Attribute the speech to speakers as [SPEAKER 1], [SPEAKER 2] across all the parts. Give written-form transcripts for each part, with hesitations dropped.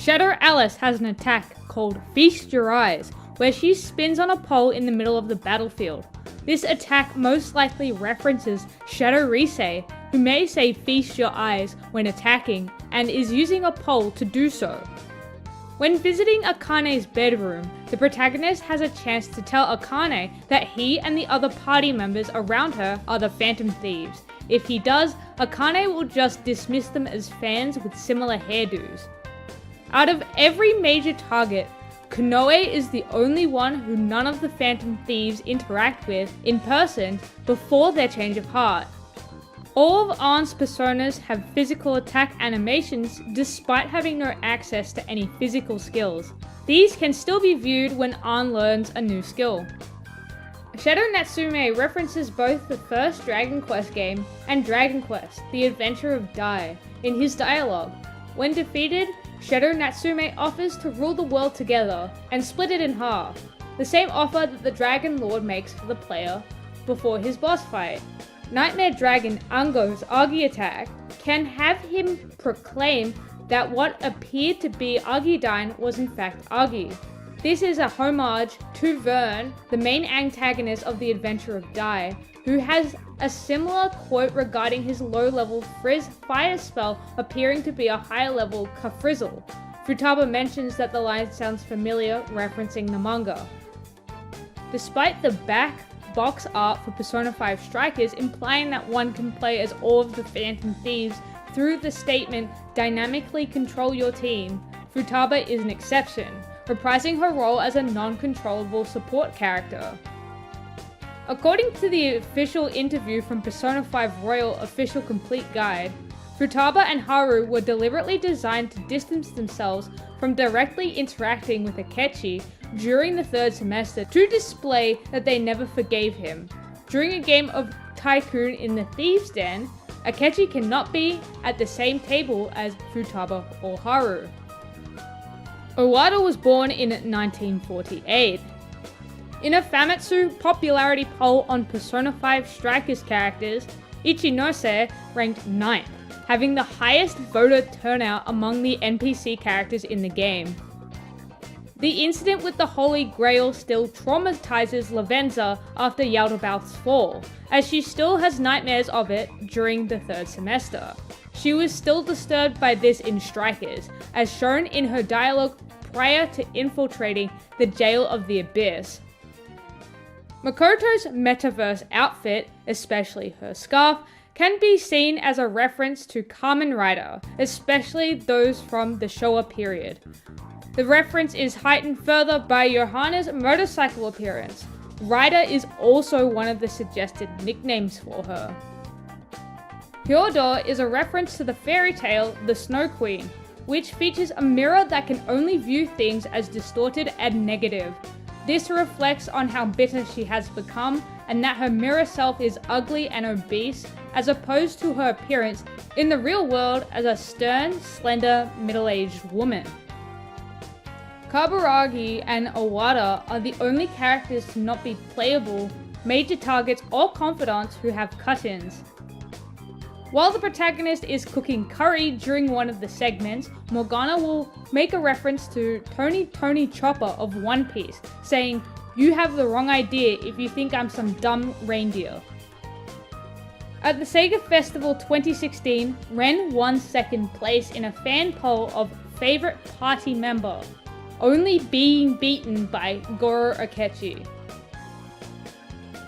[SPEAKER 1] Shadow Alice has an attack called Feast Your Eyes, where she spins on a pole in the middle of the battlefield. This attack most likely references Shadow Risei, who may say feast your eyes when attacking, and is using a pole to do so. When visiting Akane's bedroom, the protagonist has a chance to tell Akane that he and the other party members around her are the Phantom Thieves. If he does, Akane will just dismiss them as fans with similar hairdos. Out of every major target, Konoe is the only one who none of the Phantom Thieves interact with in person before their change of heart. All of Ann's personas have physical attack animations despite having no access to any physical skills. These can still be viewed when Ann learns a new skill. Shadow Natsume references both the first Dragon Quest game and Dragon Quest: The Adventure of Dai in his dialogue. When defeated, Shadow Natsume offers to rule the world together and split it in half, the same offer that the Dragon Lord makes for the player before his boss fight. Nightmare Dragon Ango's Agi attack can have him proclaim that what appeared to be Agidine was in fact Agi. This is a homage to Vern, the main antagonist of The Adventure of Dai, who has a similar quote regarding his low-level Frizz fire spell appearing to be a higher-level Kafrizzle. Futaba mentions that the line sounds familiar, referencing the manga. Despite the back box art for Persona 5 Strikers implying that one can play as all of the Phantom Thieves through the statement "dynamically control your team," Futaba is an exception, reprising her role as a non-controllable support character. According to the official interview from Persona 5 Royal Official Complete Guide, Futaba and Haru were deliberately designed to distance themselves from directly interacting with Akechi during the third semester to display that they never forgave him. During a game of Tycoon in the Thieves' Den, Akechi cannot be at the same table as Futaba or Haru. Owada was born in 1948. In a Famitsu popularity poll on Persona 5 Strikers characters, Ichinose ranked 9th, having the highest voter turnout among the NPC characters in the game. The incident with the Holy Grail still traumatizes Lavenza after Yaldabaoth's fall, as she still has nightmares of it during the third semester. She was still disturbed by this in Strikers, as shown in her dialogue prior to infiltrating the Jail of the Abyss. Makoto's metaverse outfit, especially her scarf, can be seen as a reference to Kamen Rider, especially those from the Showa period. The reference is heightened further by Johanna's motorcycle appearance. Rider is also one of the suggested nicknames for her. Hyodor is a reference to the fairy tale The Snow Queen, which features a mirror that can only view things as distorted and negative. This reflects on how bitter she has become and that her mirror self is ugly and obese, as opposed to her appearance in the real world as a stern, slender, middle-aged woman. Kaburagi and Owada are the only characters to not be playable, major targets or confidants who have cut-ins. While the protagonist is cooking curry during one of the segments, Morgana will make a reference to Tony Chopper of One Piece, saying, "You have the wrong idea if you think I'm some dumb reindeer." At the Sega Festival 2016, Ren won second place in a fan poll of favorite party member, only being beaten by Goro Akechi.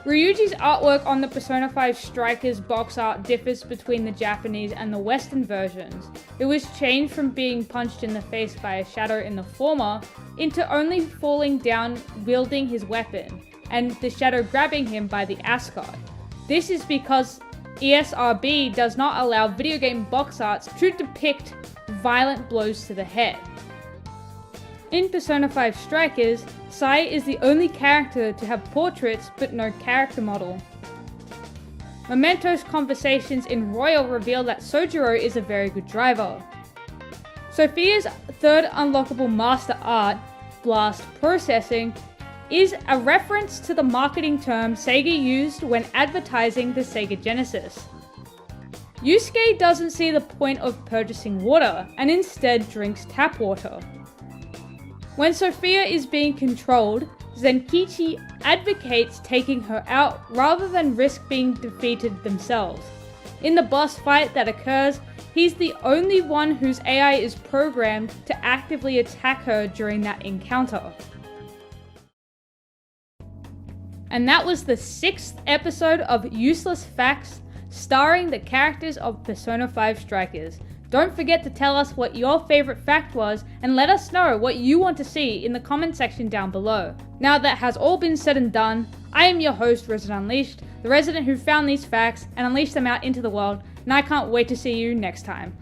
[SPEAKER 1] Ryuji's artwork on the Persona 5 Strikers box art differs between the Japanese and the Western versions. It was changed from being punched in the face by a shadow in the former into only falling down wielding his weapon, and the shadow grabbing him by the ascot. This is because ESRB does not allow video game box arts to depict violent blows to the head. In Persona 5 Strikers, Sai is the only character to have portraits but no character model. Memento's conversations in Royal reveal that Sojiro is a very good driver. Sophia's third unlockable master art, Blast Processing, is a reference to the marketing term Sega used when advertising the Sega Genesis. Yusuke doesn't see the point of purchasing water and instead drinks tap water. When Sophia is being controlled, Zenkichi advocates taking her out rather than risk being defeated themselves. In the boss fight that occurs, he's the only one whose AI is programmed to actively attack her during that encounter. And that was the 6th episode of Useless Facts, starring the characters of Persona 5 Strikers. Don't forget to tell us what your favorite fact was, and let us know what you want to see in the comment section down below. Now that has all been said and done, I am your host, Resident Unleashed, the resident who found these facts and unleashed them out into the world, and I can't wait to see you next time.